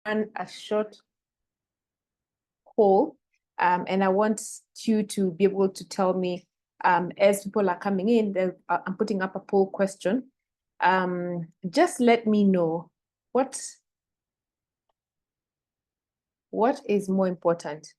a short poll, and I want you to be able to tell me, as people are coming in, I'm putting up a poll question. Just let me know what is more important.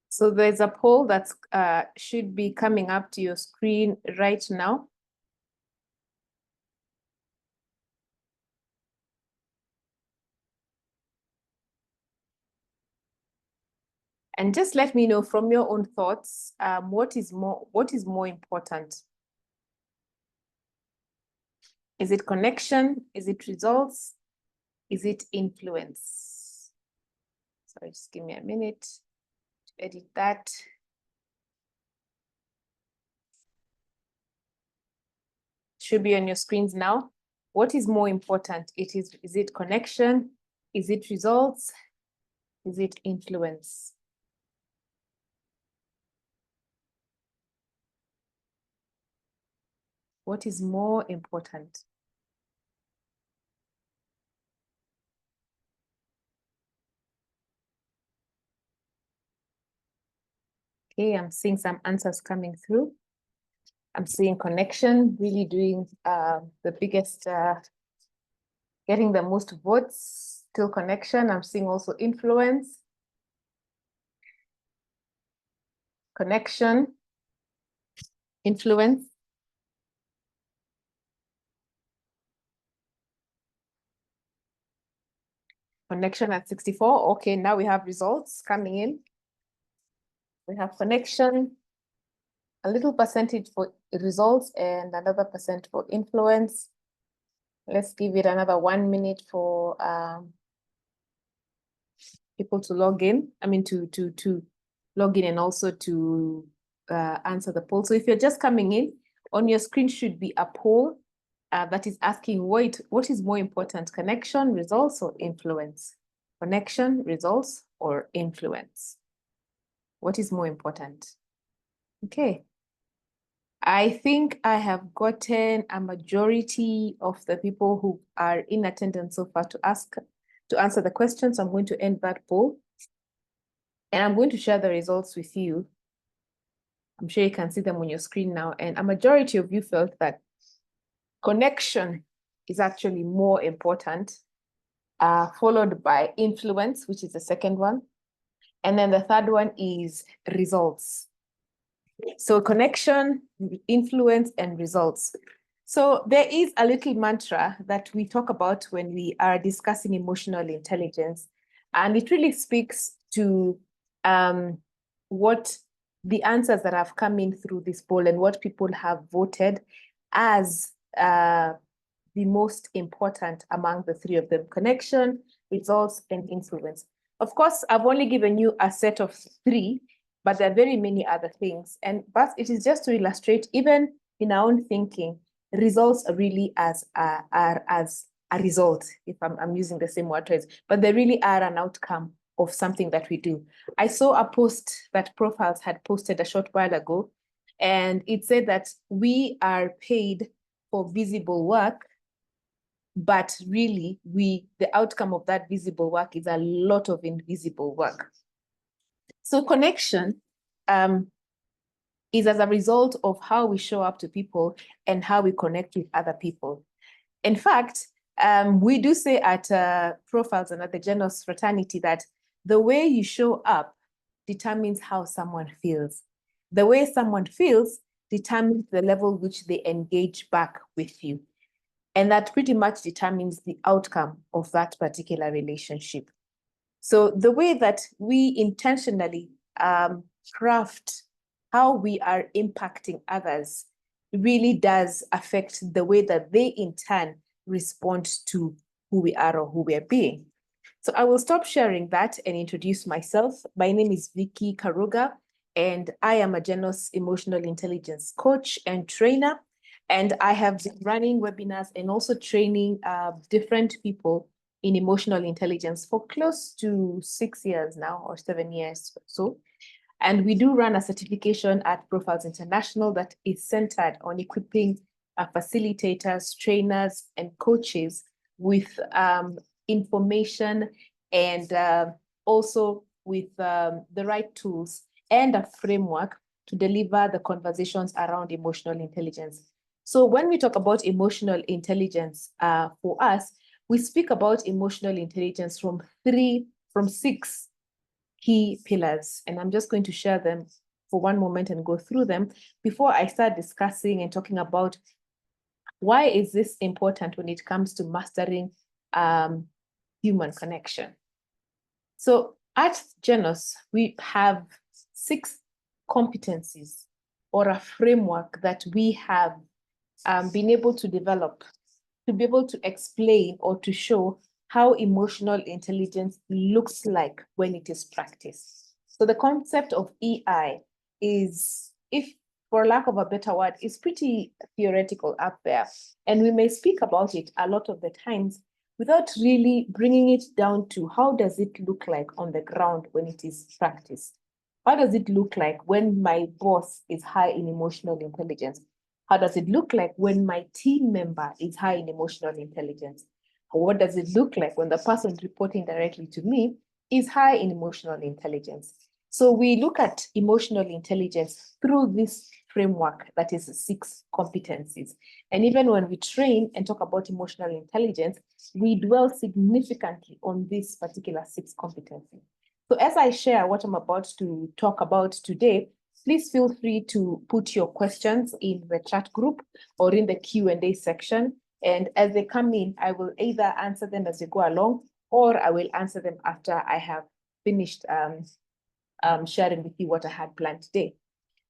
So there's a poll that's should be coming up to your screen right now. And just let me know from your own thoughts, what is more important? Is it connection? Is it results? Is it influence? Sorry, just give me a minute to edit that. Should be on your screens now. What is more important? Is it connection? Is it results? Is it influence? What is more important? Okay, I'm seeing some answers coming through. I'm seeing connection really doing the biggest, getting the most votes, still connection. I'm seeing also influence, connection, influence. Connection at 64. Okay, now we have results coming in. We have connection, a little percentage for results and another percent for influence. Let's give it another 1 minute for people to log in. I mean, to log in and also to answer the poll. So if you're just coming in, on your screen should be a poll that is asking what is more important, connection, results, or influence? Connection, results, or influence? What is more important? Okay. I think I have gotten a majority of the people who are in attendance so far to answer the questions. I'm going to end that poll. And I'm going to share the results with you. I'm sure you can see them on your screen now. And a majority of you felt that connection is actually more important, followed by influence, which is the second one. And then the third one is results. So connection, influence, and results. So there is a little mantra that we talk about when we are discussing emotional intelligence. And it really speaks to what the answers that have come in through this poll and what people have voted as the most important among the three of them: connection, results, and influence. Of course, I've only given you a set of three, but there are very many other things. But it is just to illustrate, even in our own thinking, results are really are as a result, if I'm using the same word twice, but they really are an outcome of something that we do. I saw a post that Profiles had posted a short while ago, and it said that we are paid for visible work, but really the outcome of that visible work is a lot of invisible work. So connection is as a result of how we show up to people and how we connect with other people. In fact, we do say at Profiles and at the Genos Fraternity that the way you show up determines how someone feels. The way someone feels determines the level which they engage back with you. And that pretty much determines the outcome of that particular relationship. So the way that we intentionally craft how we are impacting others really does affect the way that they in turn respond to who we are or who we are being. So I will stop sharing that and introduce myself. My name is Vicky Karuga, and I am a Genos Emotional Intelligence coach and trainer. And I have been running webinars and also training different people in emotional intelligence for close to 6 years now, or 7 years or so. And we do run a certification at Profiles International that is centered on equipping facilitators, trainers, and coaches with information and also with the right tools and a framework to deliver the conversations around emotional intelligence. So when we talk about emotional intelligence for us, we speak about emotional intelligence from 6 key pillars. And I'm just going to share them for one moment and go through them before I start discussing and talking about why is this important when it comes to mastering human connection. So at Genos, we have 6 competencies or a framework that we have been able to develop to be able to explain or to show how emotional intelligence looks like when it is practiced. So the concept of EI is, if for lack of a better word, is pretty theoretical up there. And we may speak about it a lot of the times without really bringing it down to how does it look like on the ground when it is practiced? How does it look like when my boss is high in emotional intelligence? How does it look like when my team member is high in emotional intelligence? What does it look like when the person reporting directly to me is high in emotional intelligence? So we look at emotional intelligence through this framework that is 6 competencies. And even when we train and talk about emotional intelligence, we dwell significantly on this particular 6 competencies. So as I share what I'm about to talk about today, please feel free to put your questions in the chat group or in the Q&A section. And as they come in, I will either answer them as we go along, or I will answer them after I have finished sharing with you what I had planned today.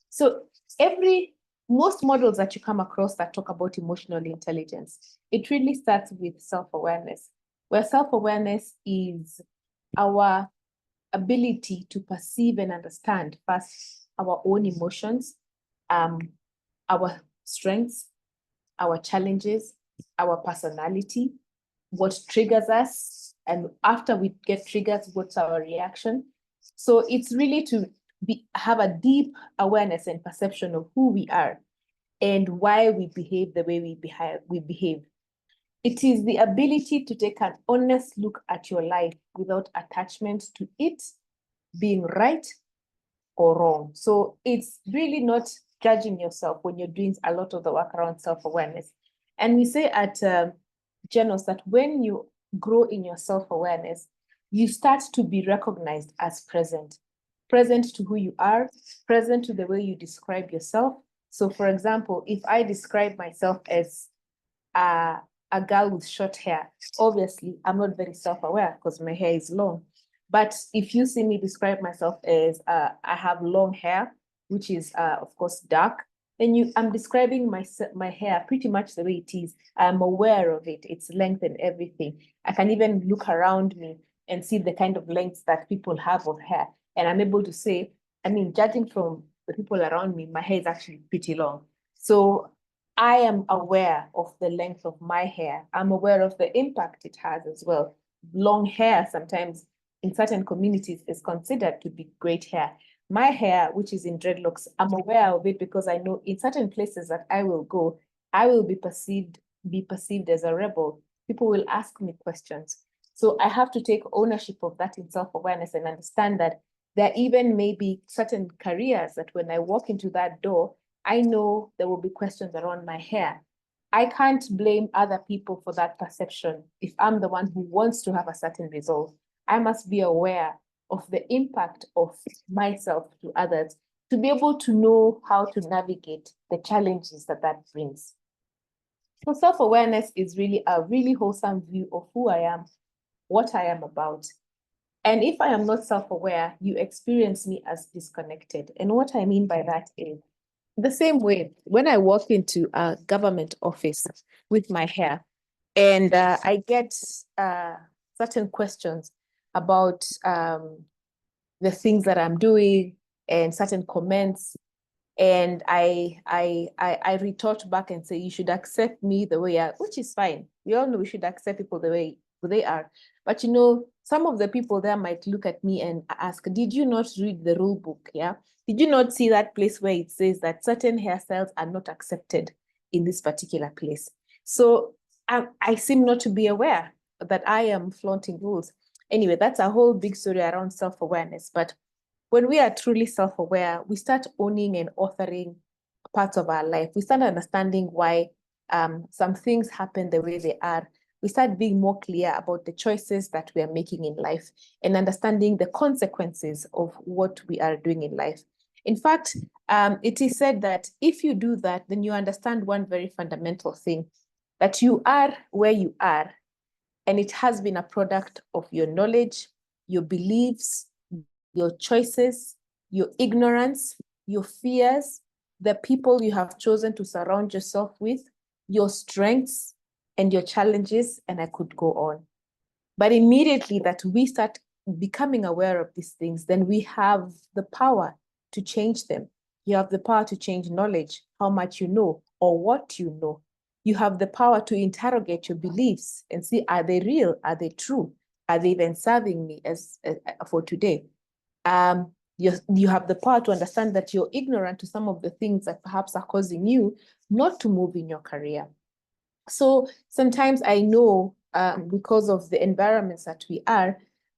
So most models that you come across that talk about emotional intelligence, it really starts with self-awareness, where self-awareness is our ability to perceive and understand first our own emotions, our strengths, our challenges, our personality, what triggers us, and after we get triggered, what's our reaction. So it's really to have a deep awareness and perception of who we are and why we behave the way we behave. It is the ability to take an honest look at your life without attachment to it being right or wrong. So it's really not judging yourself when you're doing a lot of the work around self-awareness. And we say at Genos that when you grow in your self-awareness, you start to be recognized as present to who you are, present to the way you describe yourself. So for example, if I describe myself as a girl with short hair, obviously I'm not very self-aware because my hair is long. But if you see me describe myself as I have long hair, which is of course dark, then I'm describing my hair pretty much the way it is. I'm aware of it, its length and everything. I can even look around me and see the kind of lengths that people have of hair. And I'm able to say, I mean, judging from the people around me, my hair is actually pretty long. So I am aware of the length of my hair. I'm aware of the impact it has as well. Long hair sometimes in certain communities is considered to be great hair. My hair, which is in dreadlocks, I'm aware of it because I know in certain places that I will go, I will be perceived as a rebel. People will ask me questions. So I have to take ownership of that in self-awareness and understand that there even may be certain careers that when I walk into that door, I know there will be questions around my hair. I can't blame other people for that perception if I'm the one who wants to have a certain result. I must be aware of the impact of myself to others to be able to know how to navigate the challenges that brings. So self-awareness is really a really wholesome view of who I am, what I am about. And if I am not self-aware, you experience me as disconnected. And what I mean by that is the same way when I walk into a government office with my hair and I get certain questions about the things that I'm doing and certain comments, and I retort back and say, you should accept me the way I, which is fine. We all know we should accept people the way they are. But you know, some of the people there might look at me and ask, did you not read the rule book? Yeah. Did you not see that place where it says that certain hairstyles are not accepted in this particular place? So I seem not to be aware that I am flaunting rules. Anyway, that's a whole big story around self-awareness. But when we are truly self-aware, we start owning and authoring parts of our life. We start understanding why some things happen the way they are. We start being more clear about the choices that we are making in life and understanding the consequences of what we are doing in life. In fact, it is said that if you do that, then you understand one very fundamental thing, that you are where you are, and it has been a product of your knowledge, your beliefs, your choices, your ignorance, your fears, the people you have chosen to surround yourself with, your strengths and your challenges, and I could go on. But immediately that we start becoming aware of these things, then we have the power to change them. You have the power to change knowledge, how much you know or what you know. You have the power to interrogate your beliefs and see, are they real? Are they true? Are they even serving me as for today? You have the power to understand that you're ignorant to some of the things that perhaps are causing you not to move in your career. So sometimes I know because of the environments that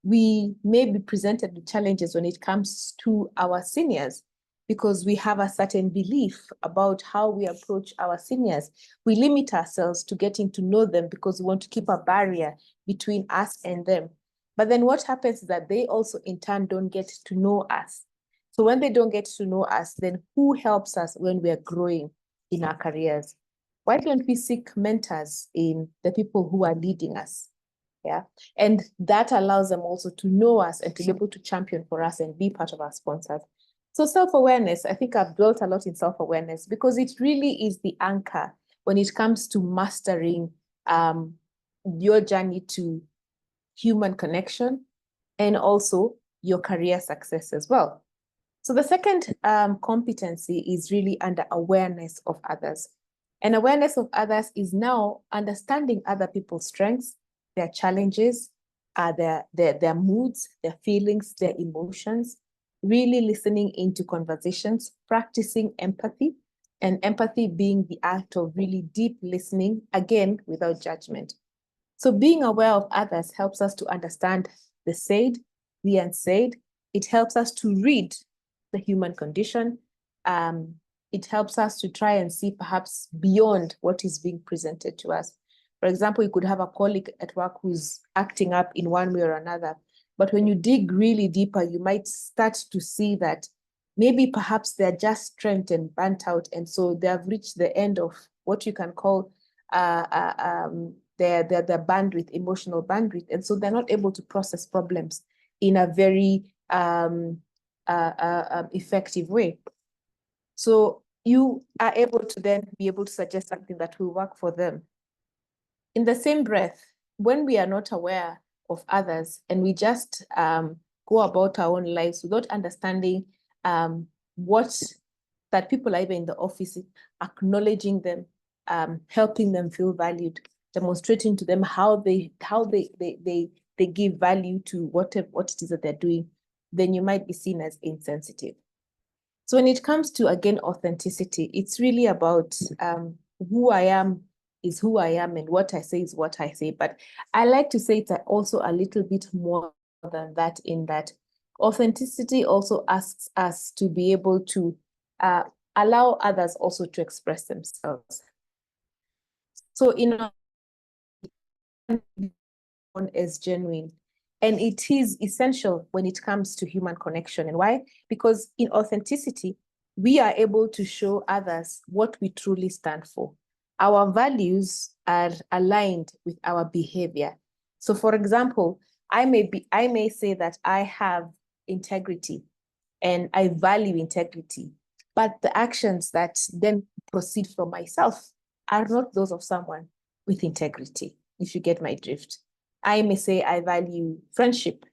we may be presented with challenges when it comes to our seniors, because we have a certain belief about how we approach our seniors. We limit ourselves to getting to know them because we want to keep a barrier between us and them. But then what happens is that they also in turn don't get to know us. So when they don't get to know us, then who helps us when we are growing in our careers? Why don't we seek mentors in the people who are leading us? Yeah. And that allows them also to know us and to be able to champion for us and be part of our sponsors. So self-awareness, I think I've built a lot in self-awareness because it really is the anchor when it comes to mastering your journey to human connection and also your career success as well. So the second competency is really under awareness of others. And awareness of others is now understanding other people's strengths, their challenges, their moods, their feelings, their emotions, really listening into conversations, practicing empathy, and empathy being the act of really deep listening, again, without judgment. So being aware of others helps us to understand the said, the unsaid. It helps us to read the human condition. It helps us to try and see perhaps beyond what is being presented to us. For example, you could have a colleague at work who's acting up in one way or another. But when you dig really deeper, you might start to see that maybe perhaps they're just stressed and burnt out. And so they have reached the end of what you can call their bandwidth, emotional bandwidth. And so they're not able to process problems in a very effective way. So you are able to then be able to suggest something that will work for them. In the same breath, when we are not aware of others and we just go about our own lives without understanding what that people are even in the office, acknowledging them, helping them feel valued, demonstrating to them how they give value to what it is that they're doing, then you might be seen as insensitive. So when it comes to, again, authenticity, it's really about who I am is who I am and what I say is what I say. But I like to say it's also a little bit more than that, in that authenticity also asks us to be able to allow others also to express themselves. So, is genuine. And it is essential when it comes to human connection. And why? Because in authenticity, we are able to show others what we truly stand for. Our values are aligned with our behavior. So for example, I may say that I have integrity and I value integrity, but the actions that then proceed from myself are not those of someone with integrity, if you get my drift. I may say I value friendship,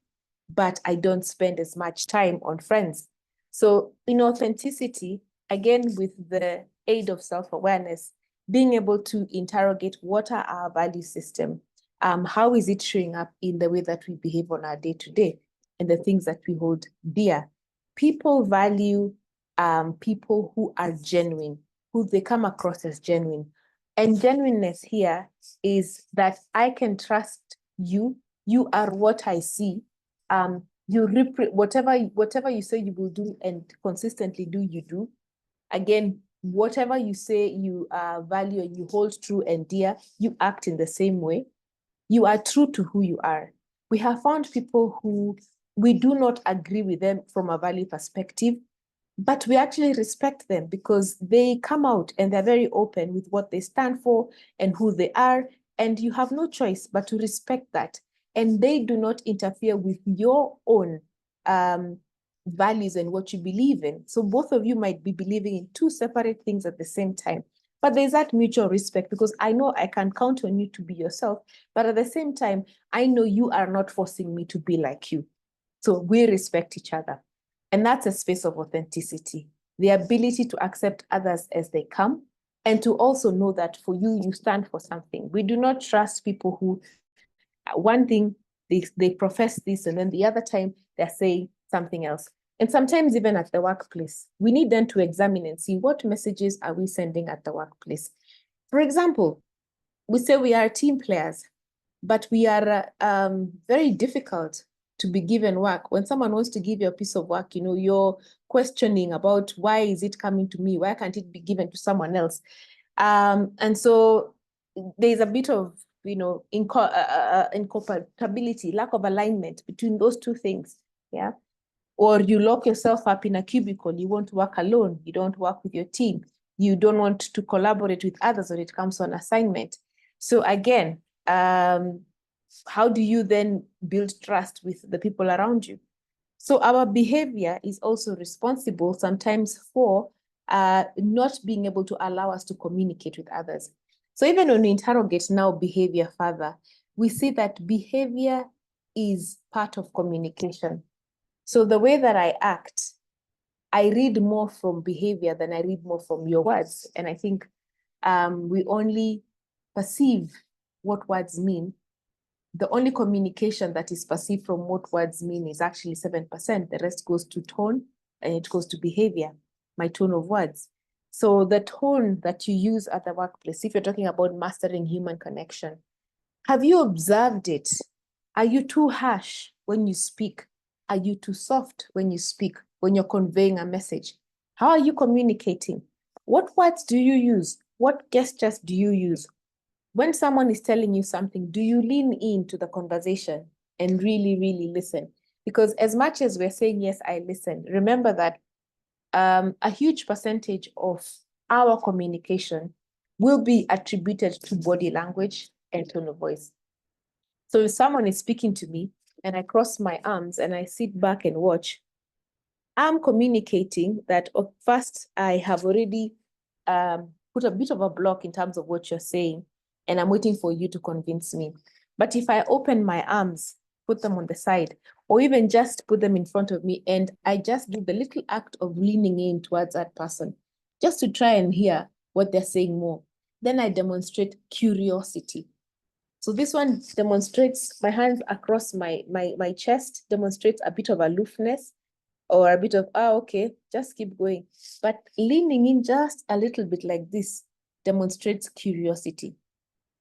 but I don't spend as much time on friends. So in authenticity, again, with the aid of self-awareness, being able to interrogate what are our value system, how is it showing up in the way that we behave on our day-to-day and the things that we hold dear. People value people who are genuine, who they come across as genuine. And genuineness here is that I can trust you. You are what I see. You whatever you say you will do and consistently do, you do. Again, whatever you say you value and you hold true and dear, you act in the same way. You are true to who you are. We have found people who we do not agree with them from a value perspective, but we actually respect them because they come out and they're very open with what they stand for and who they are. And you have no choice but to respect that. And they do not interfere with your own values and what you believe in. So both of you might be believing in two separate things at the same time. But there's that mutual respect because I know I can count on you to be yourself. But at the same time, I know you are not forcing me to be like you. So we respect each other. And that's a space of authenticity, the ability to accept others as they come and to also know that for you, you stand for something. We do not trust people who, one thing, they profess this, and then the other time they're saying something else. And sometimes even at the workplace, we need then to examine and see what messages are we sending at the workplace. For example, we say we are team players, but we are very difficult to be given work. When someone wants to give you a piece of work, you know, you're questioning about why is it coming to me? Why can't it be given to someone else? And so there's a bit of, you know, incompatibility, lack of alignment between those two things. Yeah. Or you lock yourself up in a cubicle. You want to work alone. You don't work with your team. You don't want to collaborate with others when it comes to an assignment. So again, how do you then build trust with the people around you? So our behavior is also responsible sometimes for not being able to allow us to communicate with others. So even when we interrogate now behavior further, we see that behavior is part of communication. So the way that I act, I read more from behavior than I read more from your words. And I think we only perceive what words mean. The only communication that is perceived from what words mean is actually 7%. The rest goes to tone and it goes to behavior, my tone of words. So the tone that you use at the workplace, if you're talking about mastering human connection, have you observed it? Are you too harsh when you speak? Are you too soft when you speak, when you're conveying a message? How are you communicating? What words do you use? What gestures do you use? When someone is telling you something, do you lean into the conversation and really, really listen? Because as much as we're saying, yes, I listen, remember that a huge percentage of our communication will be attributed to body language and tone of voice. So if someone is speaking to me and I cross my arms and I sit back and watch, I'm communicating that first I have already put a bit of a block in terms of what you're saying, and I'm waiting for you to convince me. But if I open my arms, put them on the side, or even just put them in front of me, and I just do the little act of leaning in towards that person, just to try and hear what they're saying more, then I demonstrate curiosity. So this one demonstrates my hands across my chest, demonstrates a bit of aloofness or a bit of, okay, just keep going. But leaning in just a little bit like this demonstrates curiosity.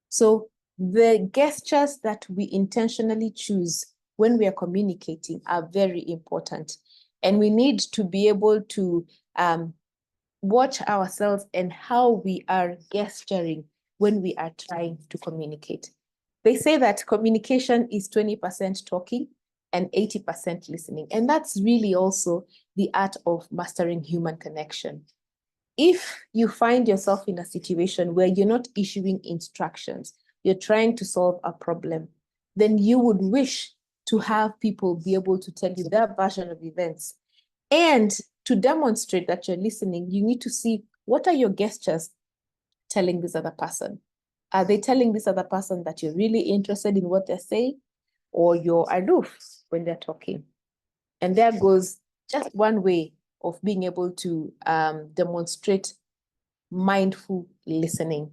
So the gestures that we intentionally choose when we are communicating are very important. And we need to be able to watch ourselves and how we are gesturing when we are trying to communicate. They say that communication is 20% talking and 80% listening. And that's really also the art of mastering human connection. If you find yourself in a situation where you're not issuing instructions, you're trying to solve a problem, then you would wish to have people be able to tell you their version of events. And to demonstrate that you're listening, you need to see what are your gestures telling this other person. Are they telling this other person that you're really interested in what they're saying, or you're aloof when they're talking? And there goes just one way of being able to demonstrate mindful listening.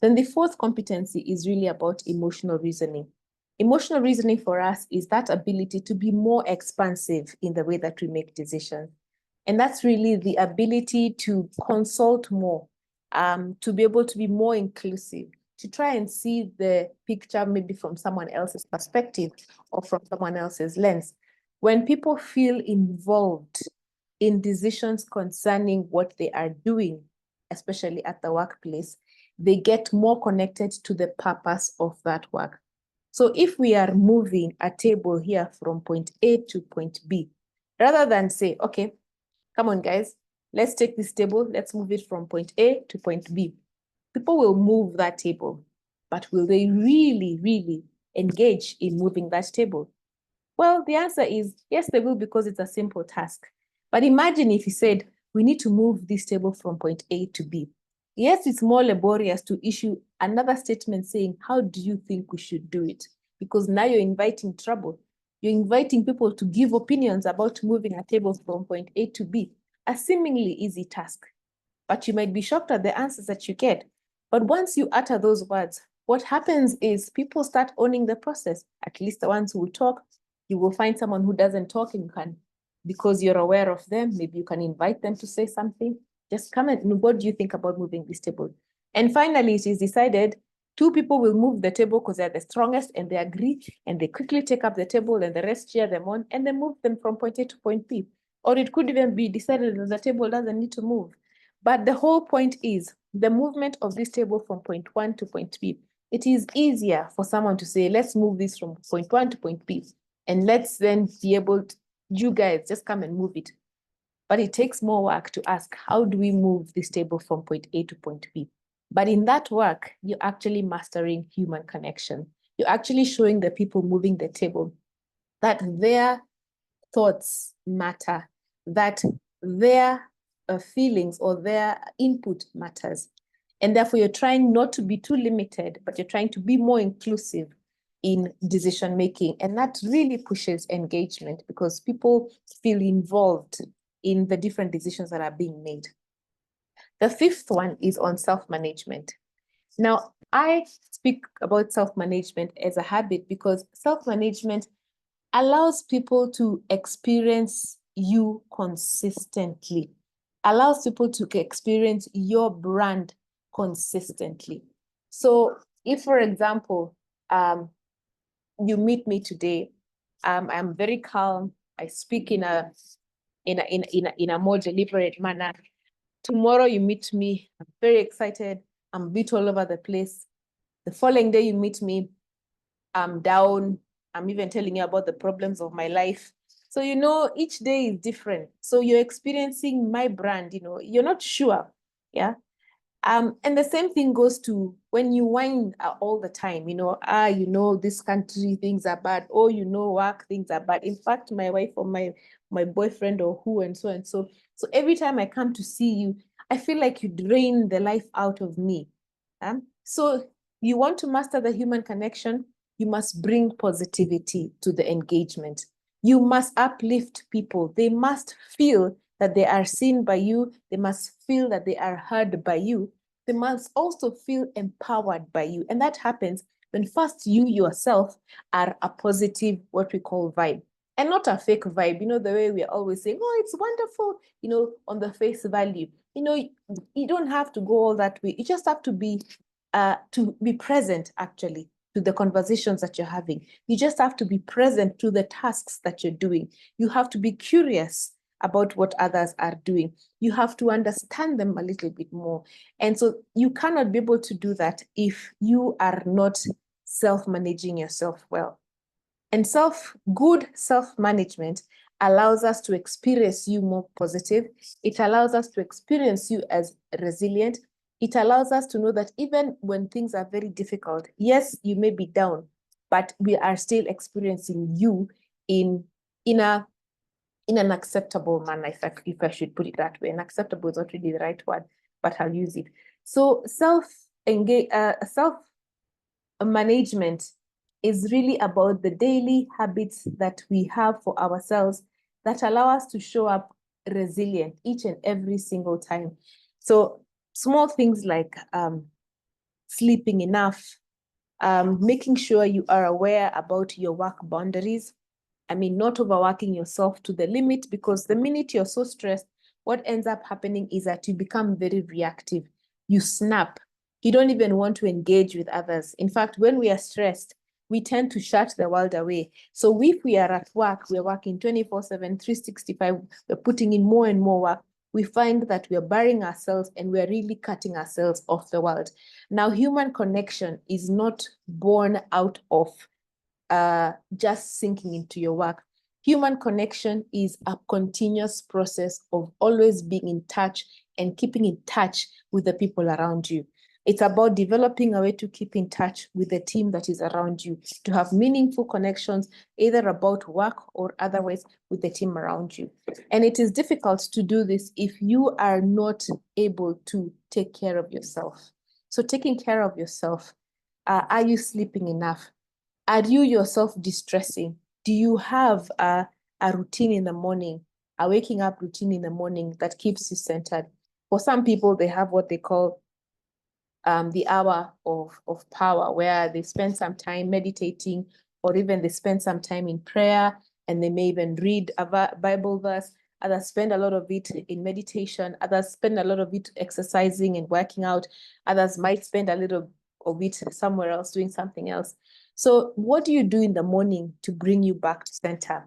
Then the fourth competency is really about emotional reasoning. Emotional reasoning for us is that ability to be more expansive in the way that we make decisions. And that's really the ability to consult more, to be able to be more inclusive, to try and see the picture maybe from someone else's perspective or from someone else's lens. When people feel involved in decisions concerning what they are doing, especially at the workplace, they get more connected to the purpose of that work. So if we are moving a table here from point A to point B, rather than say, okay, come on guys, let's take this table, let's move it from point A to point B. People will move that table, but will they really, really engage in moving that table? Well, the answer is yes, they will, because it's a simple task. But imagine if you said, we need to move this table from point A to B. Yes, it's more laborious to issue another statement saying, how do you think we should do it? Because now you're inviting trouble. You're inviting people to give opinions about moving a table from point A to B, a seemingly easy task. But you might be shocked at the answers that you get. But once you utter those words, what happens is people start owning the process, at least the ones who will talk. You will find someone who doesn't talk, and you can, because you're aware of them, maybe you can invite them to say something. Just come and, what do you think about moving this table? And finally, it is decided 2 people will move the table because they're the strongest and they agree, and they quickly take up the table and the rest cheer them on and they move them from point A to point B. Or it could even be decided that the table doesn't need to move. But the whole point is the movement of this table from point 1 to point B. It is easier for someone to say, let's move this from point 1 to point B. And let's then be able to, you guys just come and move it. But it takes more work to ask, how do we move this table from point A to point B? But in that work, you're actually mastering human connection. You're actually showing the people moving the table that their thoughts matter, that their feelings or their input matters. And therefore, you're trying not to be too limited, but you're trying to be more inclusive in decision making. And that really pushes engagement because people feel involved in the different decisions that are being made. The fifth one is on self-management. Now, I speak about self-management as a habit because self-management allows people to experience you consistently, allows people to experience your brand consistently. So if, for example, you meet me today, I'm very calm, I speak in a more deliberate manner. Tomorrow you meet me, I'm very excited, I'm a bit all over the place. The following day you meet me, I'm down, I'm even telling you about the problems of my life. So, each day is different. So you're experiencing my brand, you're not sure, yeah? And the same thing goes to when you whine all the time, this country, things are bad, or work, things are bad. In fact, my wife or my boyfriend or who and so and so. So every time I come to see you, I feel like you drain the life out of me. So you want to master the human connection, you must bring positivity to the engagement. You must uplift people. They must feel that they are seen by you. They must feel that they are heard by you. They must also feel empowered by you. And that happens when first you yourself are a positive, what we call vibe, and not a fake vibe. The way we are always saying, oh, it's wonderful, on the face value. You don't have to go all that way. You just have to be present, actually, to the conversations that you're having. You just have to be present to the tasks that you're doing. You have to be curious about what others are doing. You have to understand them a little bit more. And so you cannot be able to do that if you are not self-managing yourself well. And good self-management allows us to experience you more positive. It allows us to experience you as resilient. It allows us to know that even when things are very difficult, yes, you may be down, but we are still experiencing you in an acceptable manner, if I should put it that way. And acceptable is not really the right word, but I'll use it. So self-management is really about the daily habits that we have for ourselves that allow us to show up resilient each and every single time. So small things like sleeping enough, making sure you are aware about your work boundaries. I mean, not overworking yourself to the limit, because the minute you're so stressed, what ends up happening is that you become very reactive. You snap. You don't even want to engage with others. In fact, when we are stressed, we tend to shut the world away. So if we are at work, we're working 24/7, 365, we're putting in more and more work, we find that we are burying ourselves and we're really cutting ourselves off the world. Now, human connection is not born out of just sinking into your work. Human connection is a continuous process of always being in touch and keeping in touch with the people around you. It's about developing a way to keep in touch with the team that is around you, to have meaningful connections, either about work or otherwise with the team around you. And it is difficult to do this if you are not able to take care of yourself. So taking care of yourself, are you sleeping enough? Are you yourself distressing? Do you have a routine in the morning, a waking up routine in the morning that keeps you centered? For some people, they have what they call the hour of power, where they spend some time meditating, or even they spend some time in prayer, and they may even read a Bible verse. Others spend a lot of it in meditation. Others spend a lot of it exercising and working out. Others might spend a little of it somewhere else doing something else. So what do you do in the morning to bring you back to center?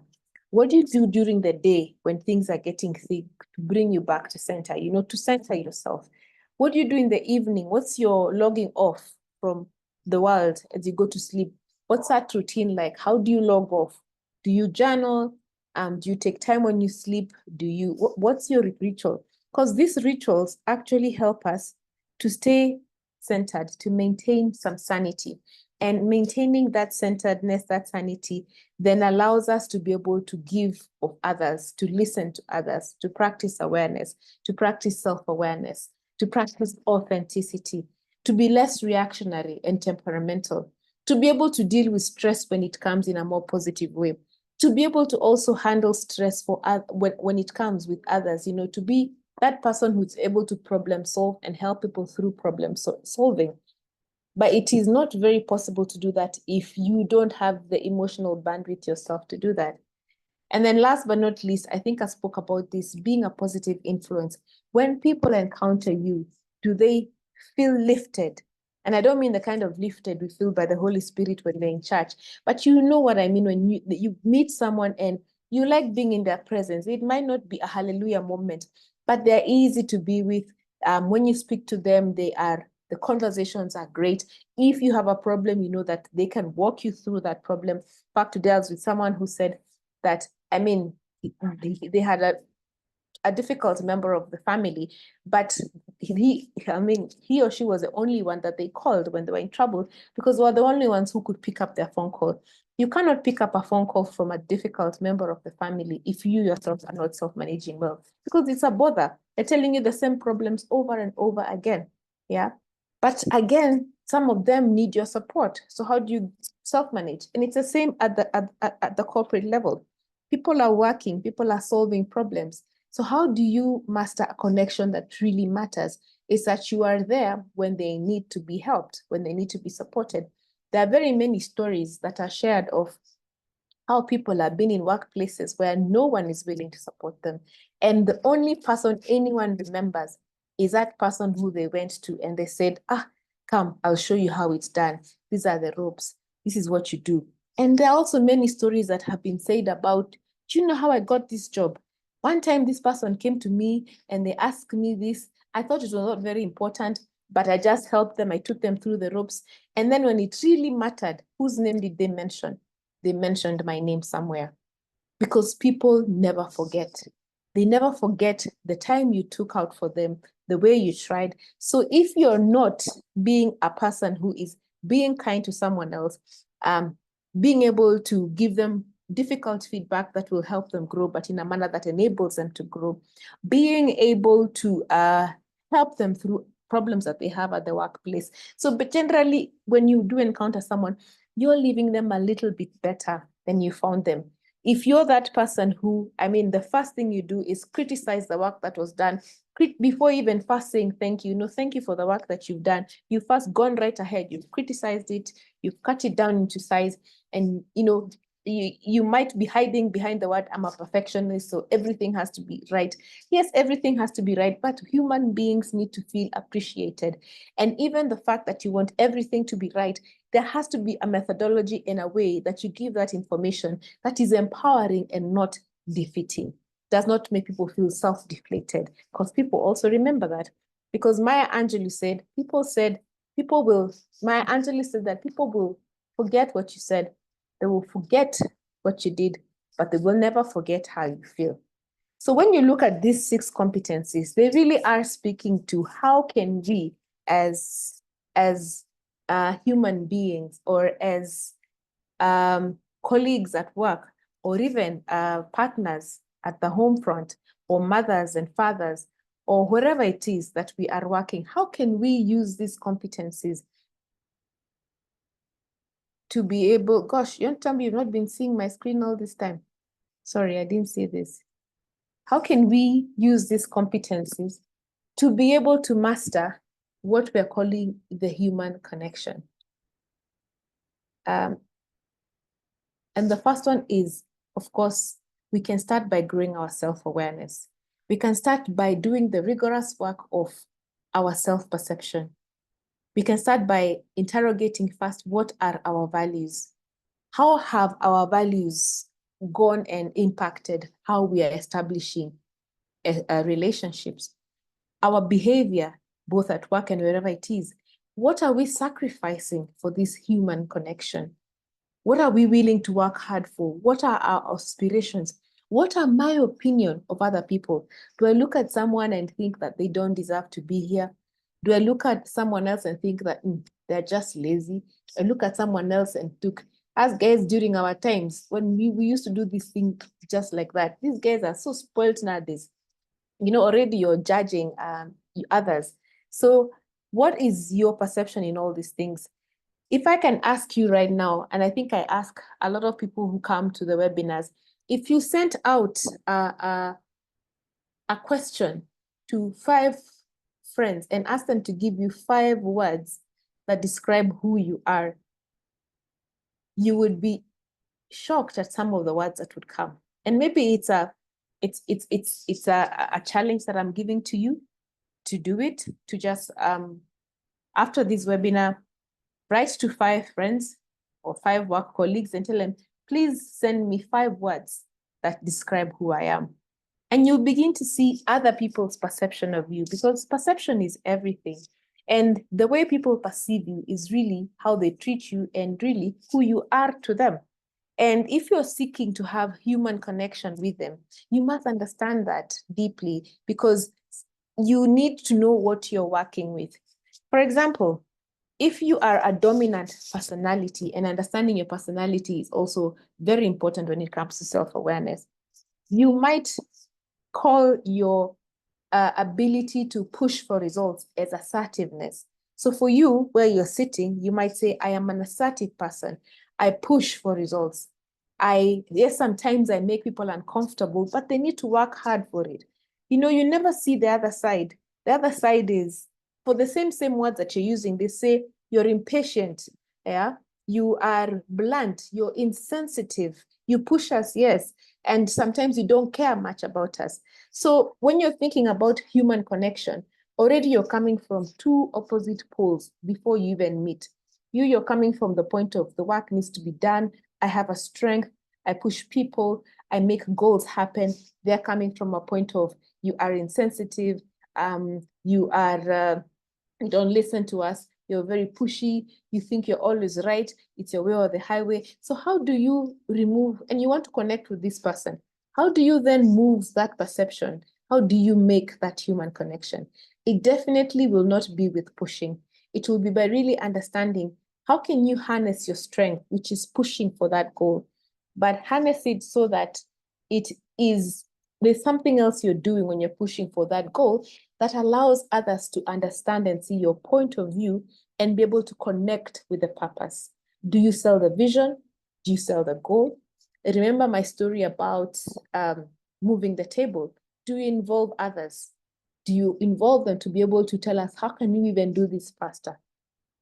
What do you do during the day when things are getting thick to bring you back to center, to center yourself? What do you do in the evening? What's your logging off from the world as you go to sleep? What's that routine like? How do you log off? Do you journal? Do you take time when you sleep? What's your ritual? Because these rituals actually help us to stay centered, to maintain some sanity. And maintaining that centeredness, that sanity, then allows us to be able to give of others, to listen to others, to practice awareness, to practice self-awareness, to practice authenticity, to be less reactionary and temperamental, to be able to deal with stress when it comes in a more positive way, to be able to also handle stress when it comes with others, to be that person who's able to problem solve and help people through problem solving. But it is not very possible to do that if you don't have the emotional bandwidth yourself to do that. And then last but not least, I think I spoke about this, being a positive influence. When people encounter you, do they feel lifted? And I don't mean the kind of lifted we feel by the Holy Spirit when we're in church, but you know what I mean when you meet someone and you like being in their presence. It might not be a hallelujah moment, but they're easy to be with. When you speak to them, the conversations are great. If you have a problem, you know that they can walk you through that problem. In fact, today I was with someone who said that, I mean, they had a difficult member of the family, but he or she was the only one that they called when they were in trouble, because they were the only ones who could pick up their phone call. You cannot pick up a phone call from a difficult member of the family if you yourself are not self-managing well, because it's a bother. They're telling you the same problems over and over again. Yeah. But again, some of them need your support. So how do you self-manage? And it's the same at the corporate level. People are working, people are solving problems. So how do you master a connection that really matters? Is that you are there when they need to be helped, when they need to be supported. There are very many stories that are shared of how people have been in workplaces where no one is willing to support them. And the only person anyone remembers is that person who they went to and they said, come, I'll show you how it's done. These are the ropes. This is what you do. And there are also many stories that have been said about, do you know how I got this job? One time this person came to me and they asked me this. I thought it was not very important, but I just helped them. I took them through the ropes. And then when it really mattered, whose name did they mention? They mentioned my name somewhere, because people never forget. They never forget the time you took out for them, the way you tried. So if you're not being a person who is being kind to someone else, being able to give them difficult feedback that will help them grow, but in a manner that enables them to grow, being able to help them through problems that they have at the workplace. So, but generally, when you do encounter someone, you're leaving them a little bit better than you found them. If you're that person who, I mean, the first thing you do is criticize the work that was done before even first saying thank you. No, thank you for the work that you've done. You've first gone right ahead. You've criticized it. You've cut it down into size. And, you know, you might be hiding behind the word, I'm a perfectionist, so everything has to be right. Yes, everything has to be right, but human beings need to feel appreciated. And even the fact that you want everything to be right, there has to be a methodology in a way that you give that information that is empowering and not defeating. Does not make people feel self-deflated, because people also remember that. Because Maya Angelou said, Maya Angelou said that people will forget what you said, they will forget what you did, but they will never forget how you feel. So when you look at these 6 competencies, they really are speaking to how can we as human beings, or as colleagues at work, or even partners at the home front, or mothers and fathers, or wherever it is that we are working, how can we use these competencies to be able, gosh, you don't tell me you've not been seeing my screen all this time. Sorry, I didn't see this. How can we use these competencies to be able to master what we're calling the human connection? And the first one is, of course, we can start by growing our self-awareness. We can start by doing the rigorous work of our self-perception. We can start by interrogating first, what are our values? How have our values gone and impacted how we are establishing relationships? Our behavior, both at work and wherever it is, what are we sacrificing for this human connection? What are we willing to work hard for? What are our aspirations? What are my opinion of other people? Do I look at someone and think that they don't deserve to be here? Do I look at someone else and think that they're just lazy? I look at someone else and think, as guys during our times, when we used to do this thing just like that, these guys are so spoiled nowadays. You know, already you're judging others. So what is your perception in all these things? If I can ask you right now, and I think I ask a lot of people who come to the webinars, if you sent out a question to 5 friends and ask them to give you 5 words that describe who you are, you would be shocked at some of the words that would come. And maybe it's a challenge that I'm giving to you to do it, to just after this webinar, write to 5 friends or 5 work colleagues and tell them, please send me 5 words that describe who I am. And you'll begin to see other people's perception of you, because perception is everything. And the way people perceive you is really how they treat you and really who you are to them. And if you're seeking to have human connection with them, you must understand that deeply, because you need to know what you're working with. For example, if you are a dominant personality, and understanding your personality is also very important when it comes to self-awareness, you might call your ability to push for results as assertiveness. So for you, where you're sitting, you might say, I am an assertive person. I push for results. Yes, sometimes I make people uncomfortable, but they need to work hard for it. You know, you never see the other side. The other side is, for the same words that you're using, they say you're impatient, yeah? You are blunt, you're insensitive, you push us, yes, and sometimes you don't care much about us. So when you're thinking about human connection, already you're coming from 2 opposite poles before you even meet. You're coming from the point of the work needs to be done. I have a strength. I push people. I make goals happen. They're coming from a point of you are insensitive. You don't listen to us. You're very pushy. You think you're always right. It's your way or the highway. So how do you remove, and you want to connect with this person? How do you then move that perception? How do you make that human connection? It definitely will not be with pushing. It will be by really understanding How can you harness your strength, which is pushing for that goal, but harness it so that there's something else you're doing when you're pushing for that goal that allows others to understand and see your point of view and be able to connect with the purpose. Do you sell the vision? Do you sell the goal? Remember my story about moving the table. Do you involve others? Do you involve them to be able to tell us, how can you even do this faster?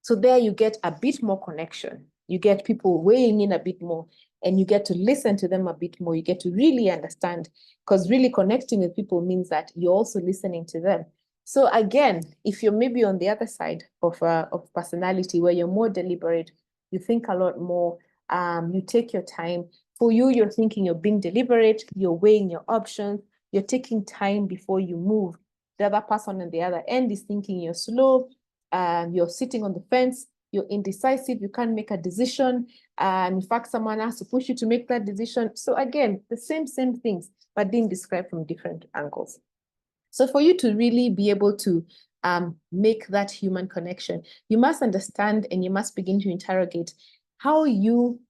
So there you get a bit more connection. You get people weighing in a bit more, and you get to listen to them a bit more. You get to really understand, because really connecting with people means that you're also listening to them. So again, if you're maybe on the other side of personality where you're more deliberate, you think a lot more, you take your time. For you, you're thinking, you're being deliberate, you're weighing your options, you're taking time before you move. The other person on the other end is thinking you're slow, you're sitting on the fence, you're indecisive, you can't make a decision. And in fact, someone has to push you to make that decision. So again, the same things, but being described from different angles. So for you to really be able to make that human connection, you must understand and you must begin to interrogate how you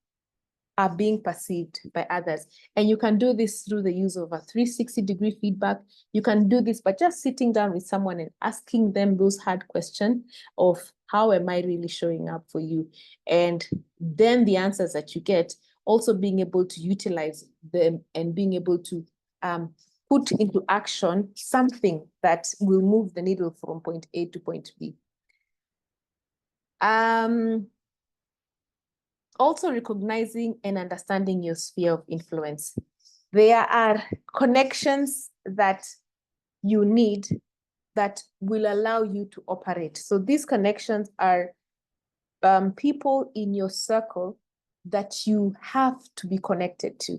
are being perceived by others. And you can do this through the use of a 360-degree feedback. You can do this by just sitting down with someone and asking them those hard questions of how am I really showing up for you? And then the answers that you get, also being able to utilize them and being able to put into action something that will move the needle from point A to point B. Also recognizing and understanding your sphere of influence. There are connections that you need that will allow you to operate. So these connections are people in your circle that you have to be connected to.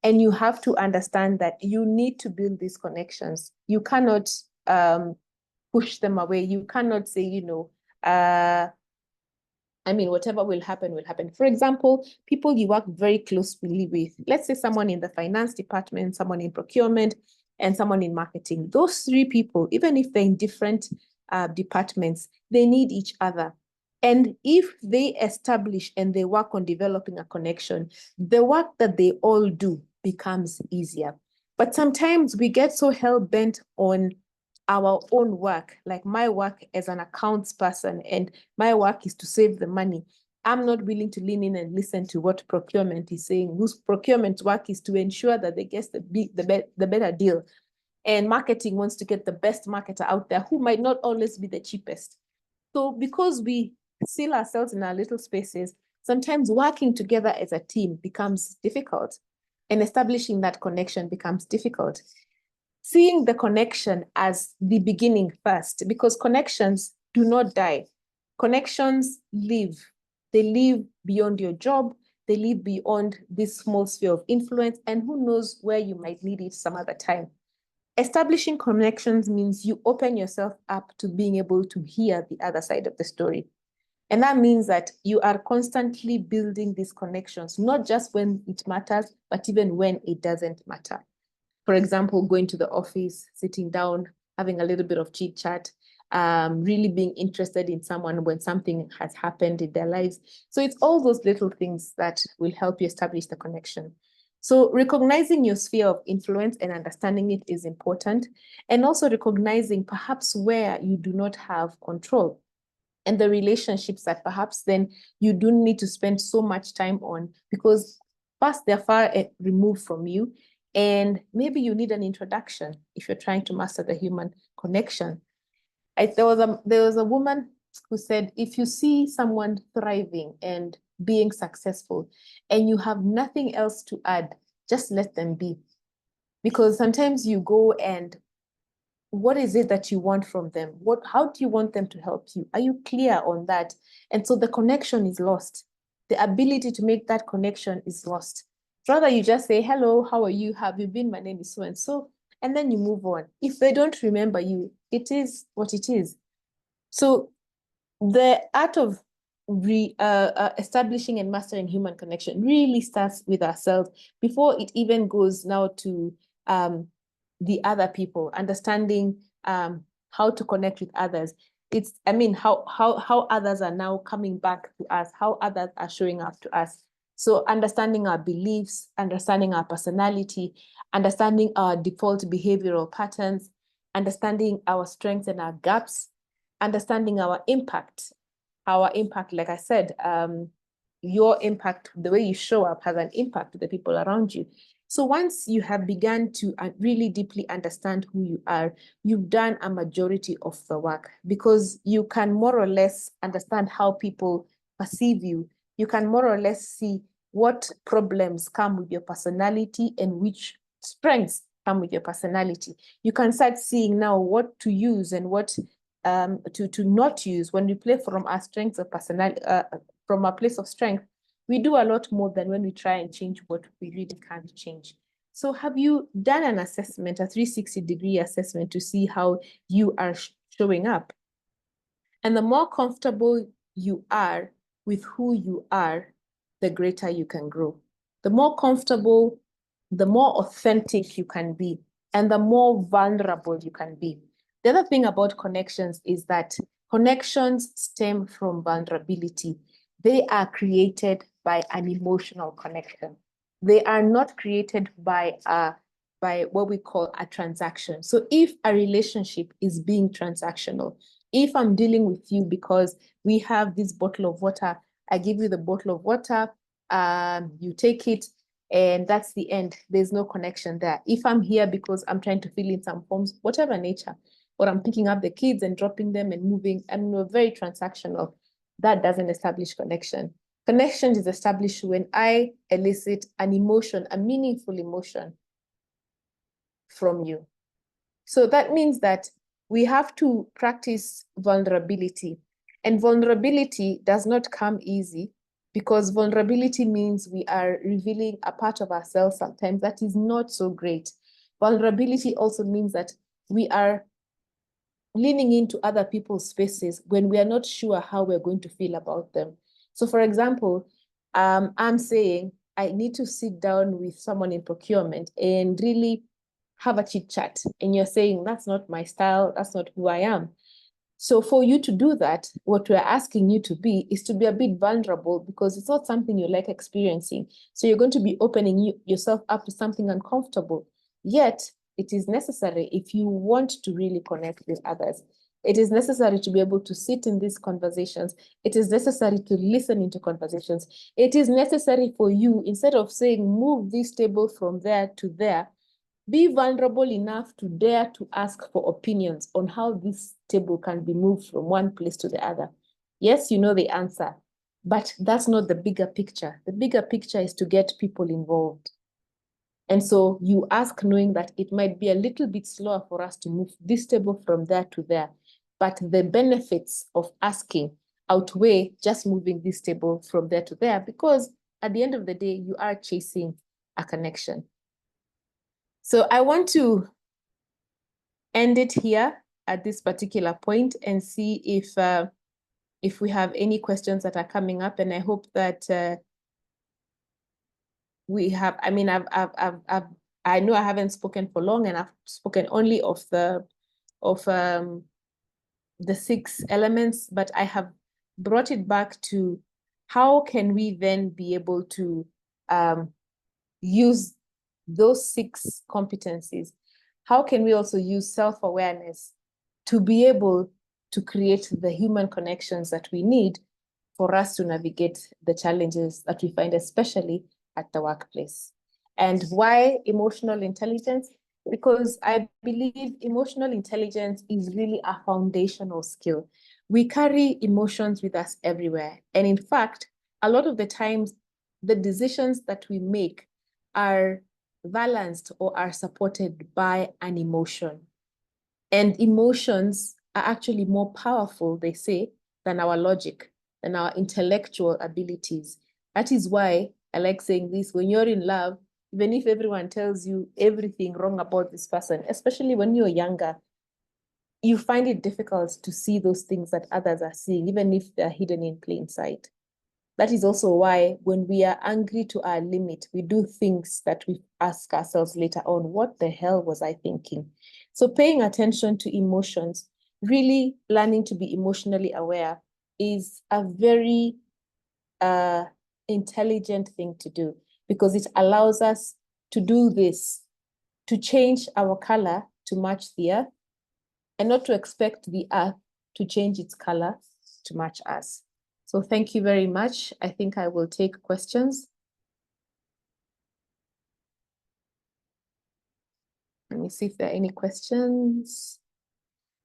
And you have to understand that you need to build these connections. You cannot push them away. You cannot say, whatever will happen, will happen. For example, people you work very closely with, let's say someone in the finance department, someone in procurement, and someone in marketing. Those three people, even if they're in different departments, they need each other. And if they establish and they work on developing a connection, the work that they all do becomes easier. But sometimes we get so hell-bent on our own work, like my work as an accounts person, and my work is to save the money. I'm not willing to lean in and listen to what procurement is saying, whose procurement work is to ensure that they get the better deal. And marketing wants to get the best marketer out there who might not always be the cheapest. So because we seal ourselves in our little spaces, sometimes working together as a team becomes difficult, and establishing that connection becomes difficult. Seeing the connection as the beginning first, because connections do not die. Connections live. They live beyond your job. They live beyond this small sphere of influence, and who knows where you might need it some other time. Establishing connections means you open yourself up to being able to hear the other side of the story. And that means that you are constantly building these connections, not just when it matters, but even when it doesn't matter. For example, going to the office, sitting down, having a little bit of chit chat, really being interested in someone when something has happened in their lives. So it's all those little things that will help you establish the connection. So recognizing your sphere of influence and understanding it is important. And also recognizing perhaps where you do not have control, and the relationships that perhaps then you don't need to spend so much time on, because first they're far removed from you. And maybe you need an introduction if you're trying to master the human connection. There was a woman who said, if you see someone thriving and being successful and you have nothing else to add, just let them be. Because sometimes you go and what is it that you want from them? How do you want them to help you? Are you clear on that? And so the connection is lost. The ability to make that connection is lost. Rather, you just say, hello, how are you? Have you been? My name is so-and-so. And then you move on. If they don't remember you, it is what it is. So the art of establishing and mastering human connection really starts with ourselves before it even goes now to the other people, understanding how to connect with others. It's, I mean, how others are now coming back to us, how others are showing up to us. So understanding our beliefs, understanding our personality, understanding our default behavioral patterns, understanding our strengths and our gaps, understanding our impact. Our impact, like I said, your impact, the way you show up has an impact to the people around you. So once you have begun to really deeply understand who you are, you've done a majority of the work, because you can more or less understand how people perceive you. You can more or less see what problems come with your personality and which strengths come with your personality. You can start seeing now what to use and what to not use. When we play from our strengths of personality, from a place of strength, we do a lot more than when we try and change what we really can't change. So have you done an assessment, a 360-degree assessment, to see how you are showing up? And the more comfortable you are with who you are, the greater you can grow. The more comfortable, the more authentic you can be, and the more vulnerable you can be. The other thing about connections is that connections stem from vulnerability. They are created by an emotional connection. They are not created by what we call a transaction. So if a relationship is being transactional, if I'm dealing with you because we have this bottle of water, I give you the bottle of water, you take it, and that's the end. There's no connection there. If I'm here because I'm trying to fill in some forms, whatever nature, or I'm picking up the kids and dropping them and moving, and we're very transactional, that doesn't establish connection. Connection is established when I elicit an emotion, a meaningful emotion from you. So that means that we have to practice vulnerability. And vulnerability does not come easy, because vulnerability means we are revealing a part of ourselves sometimes that is not so great. Vulnerability also means that we are leaning into other people's spaces when we are not sure how we're going to feel about them. So for example, I'm saying I need to sit down with someone in procurement and really have a chit chat. And you're saying, that's not my style, that's not who I am. So for you to do that, what we're asking you to be is to be a bit vulnerable, because it's not something you like experiencing. So you're going to be opening yourself up to something uncomfortable. Yet it is necessary if you want to really connect with others. It is necessary to be able to sit in these conversations. It is necessary to listen into conversations. It is necessary for you, instead of saying, move this table from there to there, be vulnerable enough to dare to ask for opinions on how this table can be moved from one place to the other. Yes, you know the answer, but that's not the bigger picture. The bigger picture is to get people involved. And so you ask knowing that it might be a little bit slower for us to move this table from there to there, but the benefits of asking outweigh just moving this table from there to there, because at the end of the day, you are chasing a connection. So I want to end it here at this particular point and see if we have any questions that are coming up. And I hope that we have. I mean, I know I haven't spoken for long, and I've spoken only of the 6 elements, but I have brought it back to how can we then be able to use those 6 competencies. How can we also use self-awareness to be able to create the human connections that we need for us to navigate the challenges that we find, especially at the workplace? And why emotional intelligence? Because I believe emotional intelligence is really a foundational skill. We carry emotions with us everywhere. And in fact, a lot of the times, the decisions that we make are balanced or are supported by an emotion. And emotions are actually more powerful, they say, than our logic, than our intellectual abilities. That is why I like saying this: when you're in love, even if everyone tells you everything wrong about this person, especially when you're younger, you find it difficult to see those things that others are seeing, even if they're hidden in plain sight. That is also why when we are angry to our limit, we do things that we ask ourselves later on, what the hell was I thinking? So paying attention to emotions really learning to be emotionally aware is a very intelligent thing to do, because it allows us to do this, to change our color to match the earth, and not to expect the earth to change its color to match us. So thank you very much. I think I will take questions. Let me see if there are any questions.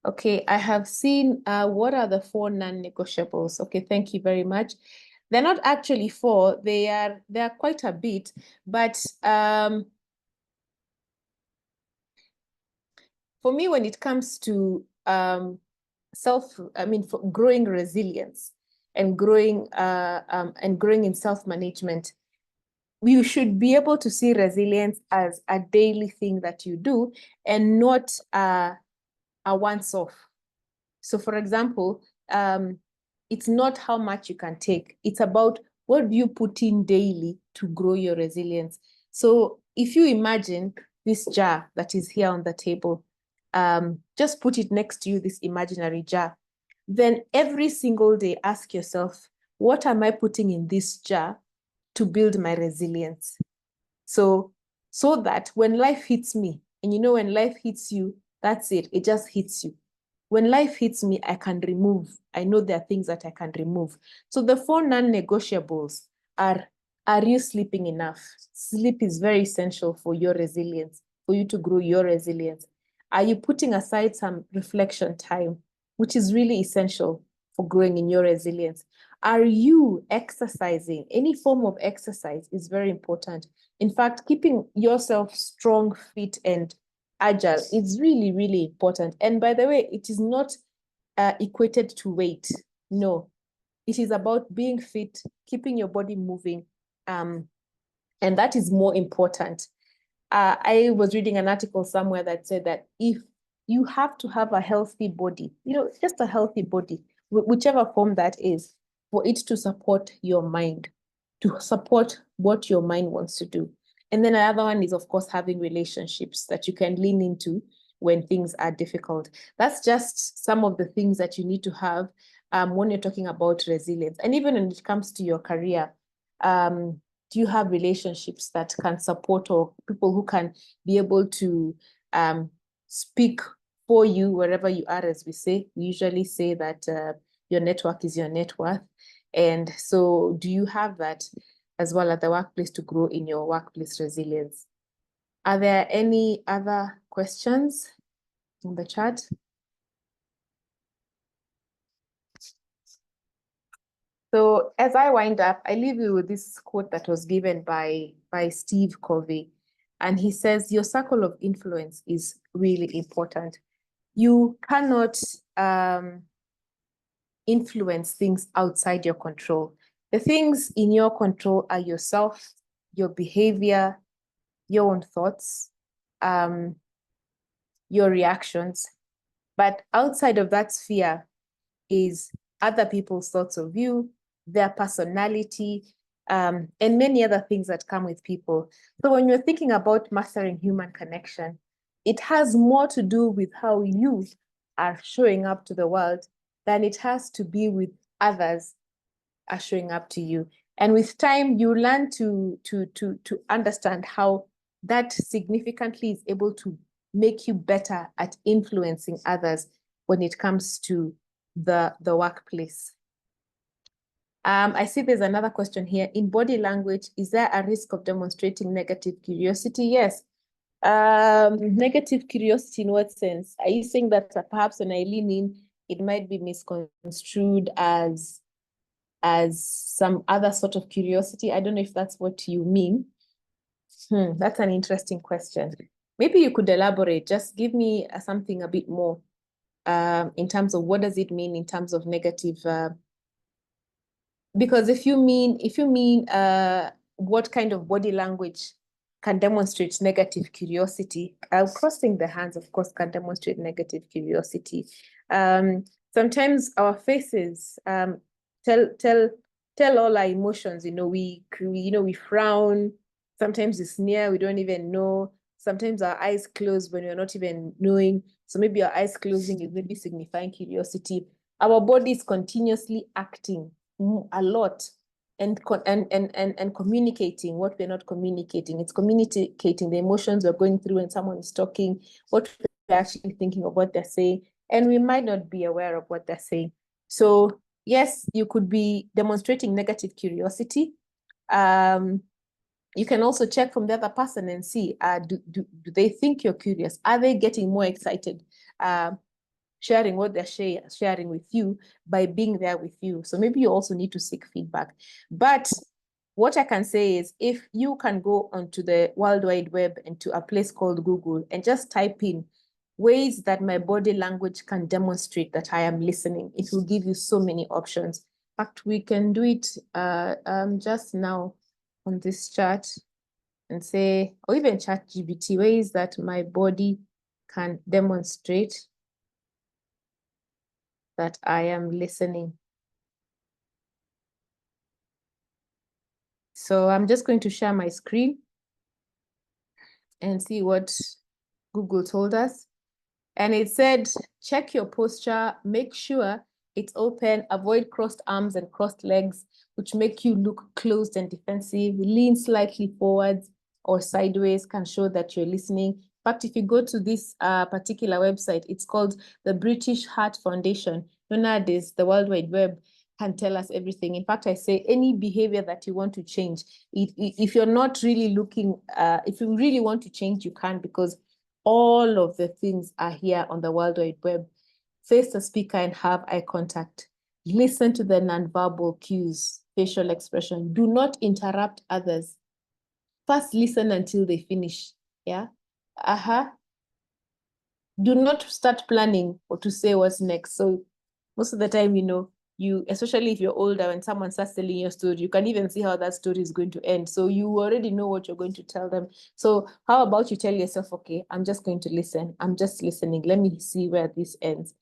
Okay, I have seen, what are the 4 non-negotiables? Okay, thank you very much. They're not actually 4, they are quite a bit, but for me, when it comes to for growing resilience and growing in self-management, you should be able to see resilience as a daily thing that you do, and not a once-off. So for example, it's not how much you can take. It's about what do you put in daily to grow your resilience. So if you imagine this jar that is here on the table, just put it next to you, this imaginary jar. Then every single day, ask yourself, what am I putting in this jar to build my resilience? So that when life hits me, and you know, when life hits you, that's it, it just hits you. When life hits me, I can remove. I know there are things that I can remove. So the 4 non-negotiables are you sleeping enough? Sleep is very essential for your resilience, for you to grow your resilience. Are you putting aside some reflection time, which is really essential for growing in your resilience? Are you exercising? Any form of exercise is very important. In fact, keeping yourself strong, fit, and agile is really, really important. And by the way, it is not equated to weight. No, it is about being fit, keeping your body moving, and that is more important. I was reading an article somewhere that said that if you have to have a healthy body, just a healthy body, whichever form that is, for it to support your mind, to support what your mind wants to do. And then another one is, of course, having relationships that you can lean into when things are difficult. That's just some of the things that you need to have when you're talking about resilience. And even when it comes to your career, do you have relationships that can support, or people who can be able to speak for you wherever you are? As we say, we usually say that your network is your net worth. And so do you have that as well at the workplace to grow in your workplace resilience? Are there any other questions in the chat? So as I wind up, I leave you with this quote that was given by Steve Covey. And he says, your circle of influence is really important. You cannot influence things outside your control. The things in your control are yourself, your behavior, your own thoughts, your reactions. But outside of that sphere is other people's thoughts of you, their personality, and many other things that come with people. So when you're thinking about mastering human connection, it has more to do with how you are showing up to the world than it has to be with others are showing up to you. And with time, you learn to understand how that significantly is able to make you better at influencing others when it comes to the workplace. I see there's another question here. In body language, is there a risk of demonstrating negative curiosity? Yes. Negative curiosity in what sense? Are you saying that perhaps when I lean in, it might be misconstrued as some other sort of curiosity? I don't know if that's what you mean. That's an interesting question. Maybe you could elaborate. Just give me something a bit more in terms of what does it mean in terms of negative. Because if you mean what kind of body language can demonstrate negative curiosity, crossing the hands, of course, can demonstrate negative curiosity. Sometimes our faces tell all our emotions. We frown. Sometimes we sneer. We don't even know. Sometimes our eyes close when we're not even knowing. So maybe our eyes closing is maybe signifying curiosity. Our body is continuously acting a lot and communicating what we're not communicating. It's communicating the emotions we're going through when someone is talking, what we're actually thinking of what they're saying, and we might not be aware of what they're saying. So yes, you could be demonstrating negative curiosity. You can also check from the other person and see, do they think you're curious? Are they getting more excited? Sharing what they're sharing with you by being there with you. So maybe you also need to seek feedback. But what I can say is, if you can go onto the World Wide Web and to a place called Google and just type in ways that my body language can demonstrate that I am listening, it will give you so many options. In fact, we can do it just now on this chart and say, or even ChatGPT, ways that my body can demonstrate that I am listening. So I'm just going to share my screen and see what Google told us. And it said, check your posture, make sure it's open, avoid crossed arms and crossed legs, which make you look closed and defensive. Lean slightly forwards or sideways can show that you're listening. In fact, if you go to this particular website, it's called the British Heart Foundation. Nowadays, the World Wide Web can tell us everything. In fact, I say any behavior that you want to change, if you're not really looking, if you really want to change, you can, because all of the things are here on the World Wide Web. Face the speaker and have eye contact. Listen to the nonverbal cues, facial expression. Do not interrupt others. First, listen until they finish. Yeah. Do not start planning or to say what's next. So most of the time, you, especially if you're older, when someone starts telling your story, you can even see how that story is going to end. So you already know what you're going to tell them. So how about you tell yourself, okay, I'm just going to listen. I'm just listening. Let me see where this ends.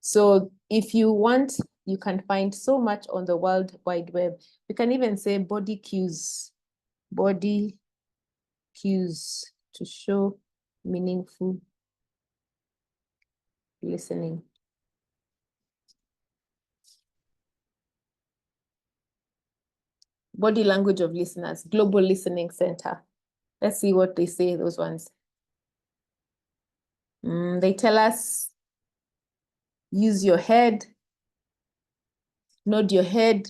So if you want, you can find so much on the World Wide Web. You can even say body cues to show meaningful listening. Body language of listeners, Global Listening Center. Let's see what they say, those ones. They tell us, use your head, nod your head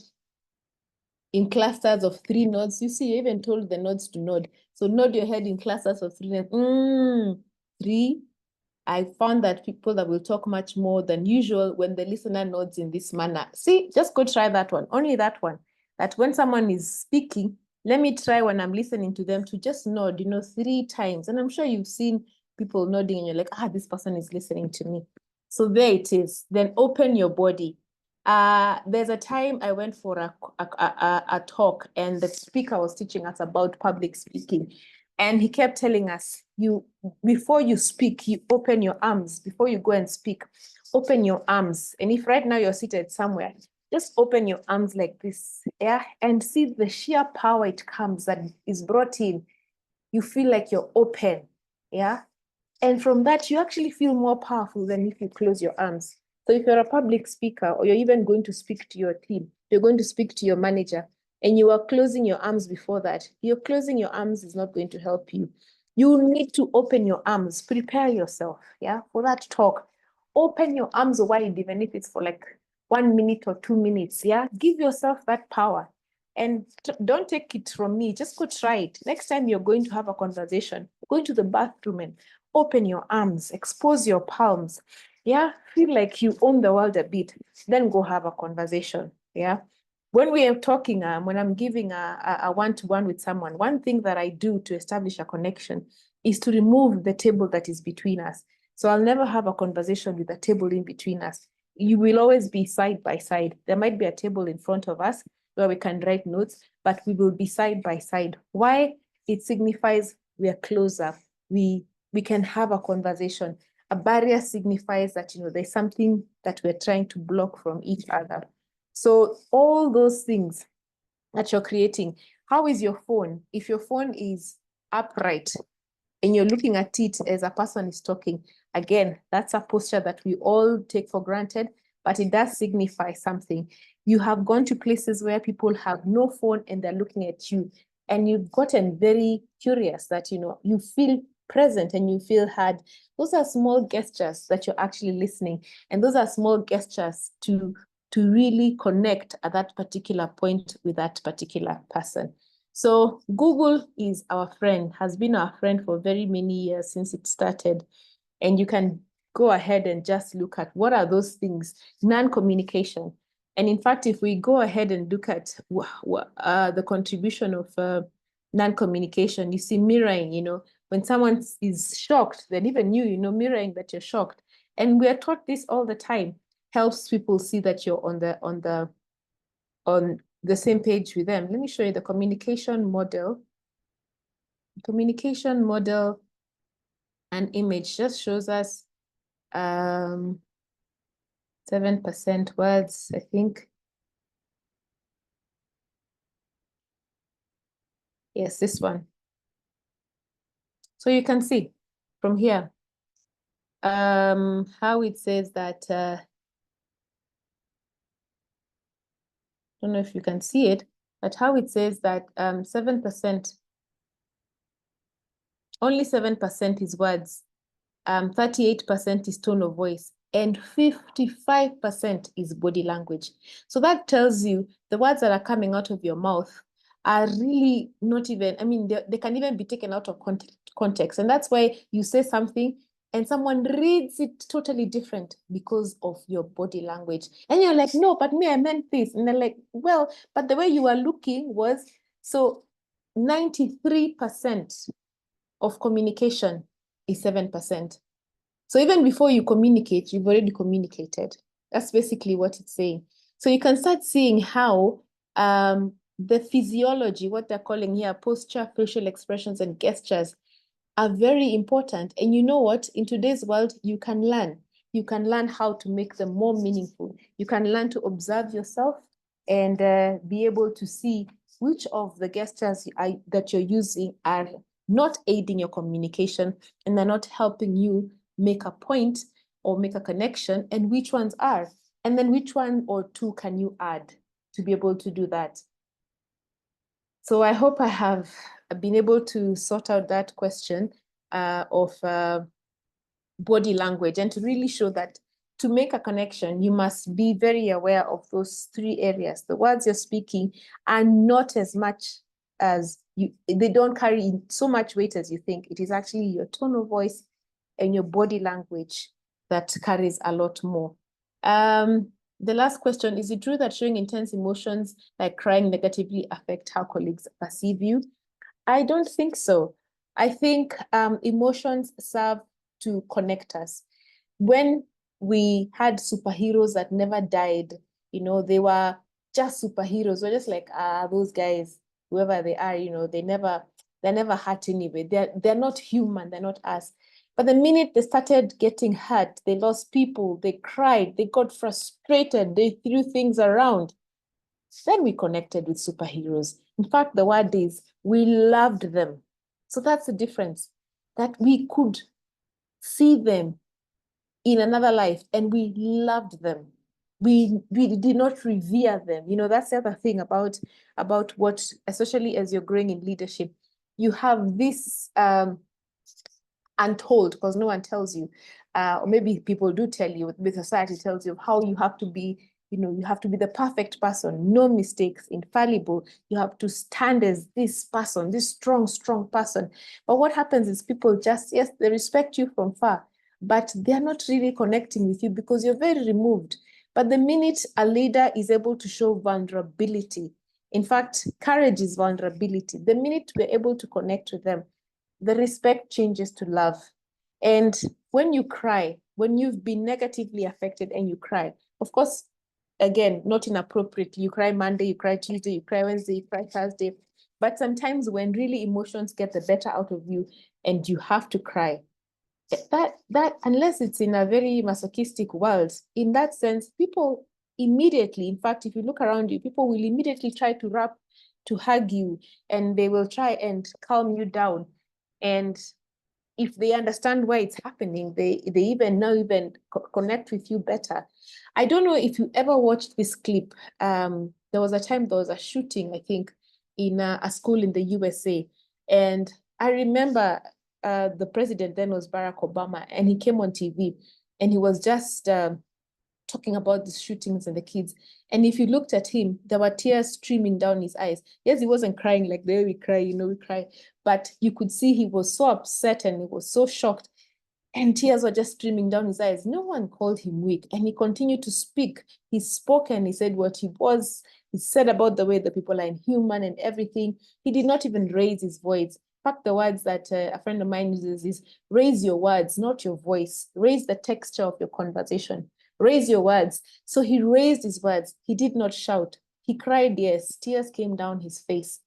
in clusters of 3 nods. You see, you even told the nods to nod. So nod your head in clusters of 3 nods. 3. I found that people that will talk much more than usual when the listener nods in this manner. See, just go try that one, only that one. That when someone is speaking, let me try when I'm listening to them to just nod, 3 times. And I'm sure you've seen people nodding and you're like, this person is listening to me. So there it is. Then open your body. There's a time I went for a talk and the speaker was teaching us about public speaking. And he kept telling us, before you speak, you open your arms. Before you go and speak, open your arms. And if right now you're seated somewhere, just open your arms like this, yeah, and see the sheer power it comes that is brought in. You feel like you're open, yeah? And from that, you actually feel more powerful than if you close your arms. So if you're a public speaker or you're even going to speak to your team, you're going to speak to your manager, and you are closing your arms before that, you're closing your arms is not going to help you. You need to open your arms, prepare yourself, yeah, for that talk. Open your arms wide, even if it's for like 1 minute or 2 minutes, yeah? Give yourself that power. And don't take it from me, just go try it. Next time you're going to have a conversation, go into the bathroom and open your arms, expose your palms, yeah? Feel like you own the world a bit, then go have a conversation, yeah? When we are talking, when I'm giving a one-to-one with someone, one thing that I do to establish a connection is to remove the table that is between us. So I'll never have a conversation with a table in between us. You will always be side by side. There might be a table in front of us where we can write notes, but we will be side by side. Why? It signifies we are closer. We can have a conversation. A barrier signifies that, there's something that we're trying to block from each other. So all those things that you're creating, how is your phone? If your phone is upright, and you're looking at it as a person is talking, again, that's a posture that we all take for granted, but it does signify something. You have gone to places where people have no phone and they're looking at you, and you've gotten very curious that, you feel present and you feel heard. Those are small gestures that you're actually listening. And those are small gestures to really connect at that particular point with that particular person. So Google is our friend, has been our friend for very many years since it started. And you can go ahead and just look at what are those things, non-communication. And in fact, if we go ahead and look at the contribution of non-communication, you see mirroring, when someone is shocked, then even you, mirroring that you're shocked. And we are taught this all the time, helps people see that you're on the same page with them. Let me show you the communication model. Communication model and image just shows us 7% words, I think. Yes, this one. So you can see from here how it says that, I don't know if you can see it, but how it says that 7%, only 7% is words, 38% is tone of voice, and 55% is body language. So that tells you the words that are coming out of your mouth are really not even, I mean, they can even be taken out of context. And that's why you say something and someone reads it totally different because of your body language. And you're like, no, but me, I meant this. And they're like, well, but the way you were looking was, so 93% of communication is 7%. So even before you communicate, you've already communicated. That's basically what it's saying. So you can start seeing how the physiology, what they're calling here, posture, facial expressions, and gestures are very important. And you know what? In today's world, you can learn. You can learn how to make them more meaningful. You can learn to observe yourself and be able to see which of the gestures that you're using are not aiding your communication and they're not helping you make a point or make a connection, and which ones are. And then which one or two can you add to be able to do that? So I hope I have been able to sort out that question of body language, and to really show that to make a connection, you must be very aware of those three areas. The words you're speaking are not as much as they don't carry so much weight as you think. It is actually your tone of voice and your body language that carries a lot more. The last question, is it true that showing intense emotions like crying negatively affect how colleagues perceive you? I don't think so. I think emotions serve to connect us. When we had superheroes that never died, they were just superheroes. We're just like, those guys, whoever they are, they're never hurt anyway. They're not human, they're not us. But the minute they started getting hurt, they lost people, they cried, they got frustrated, they threw things around. Then we connected with superheroes. In fact, the word is we loved them. So that's the difference, that we could see them in another life and we loved them. We did not revere them. That's the other thing about what, especially as you're growing in leadership, you have this untold, because no one tells you, or maybe people do tell you, the society tells you how you have to be, you have to be the perfect person, no mistakes, infallible. You have to stand as this person, this strong person. But what happens is people just, yes, they respect you from far, but they're not really connecting with you because you're very removed. But the minute a leader is able to show vulnerability, in fact, courage is vulnerability. The minute we're able to connect with them, the respect changes to love. And when you cry, when you've been negatively affected and you cry, of course, again, not inappropriately, you cry Monday, you cry Tuesday, you cry Wednesday, you cry Thursday. But sometimes when really emotions get the better out of you and you have to cry, that unless it's in a very masochistic world, in that sense, people immediately, in fact, if you look around you, people will immediately try to hug you, and they will try and calm you down. And if they understand why it's happening, they even connect with you better. I don't know if you ever watched this clip. There was a time there was a shooting, I think, in a school in the USA. And I remember the president then was Barack Obama, and he came on TV and he was just talking about the shootings and the kids. And if you looked at him, there were tears streaming down his eyes. Yes, he wasn't crying like the way we cry, we cry. But you could see he was so upset and he was so shocked. And tears were just streaming down his eyes. No one called him weak. And he continued to speak. He spoke and he said what he was. He said about the way the people are inhuman and everything. He did not even raise his voice. In fact, the words that a friend of mine uses is, raise your words, not your voice. Raise the texture of your conversation. Raise your words. So he raised his words. He did not shout. He cried, yes. Tears came down his face.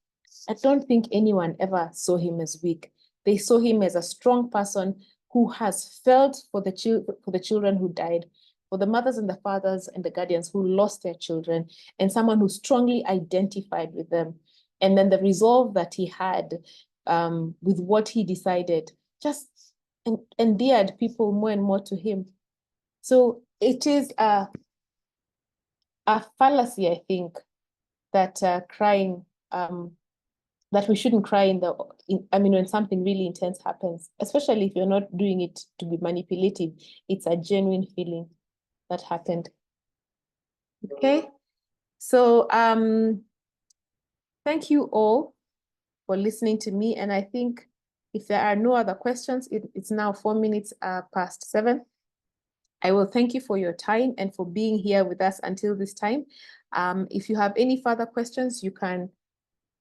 I don't think anyone ever saw him as weak. They saw him as a strong person who has felt for the children who died, for the mothers and the fathers and the guardians who lost their children, and someone who strongly identified with them. And then the resolve that he had with what he decided just endeared people more and more to him. So it is a fallacy, I think, that crying, that we shouldn't cry when something really intense happens, especially if you're not doing it to be manipulative. It's a genuine feeling that happened. Okay, so thank you all for listening to me. And I think if there are no other questions, it's now 4 minutes past 7. I will thank you for your time and for being here with us until this time. If you have any further questions, you can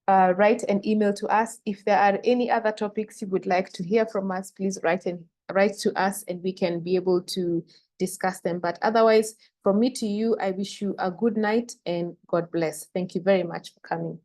write an email to us. If there are any other topics you would like to hear from us, please write to us and we can be able to discuss them. But otherwise, from me to you, I wish you a good night and God bless. Thank you very much for coming.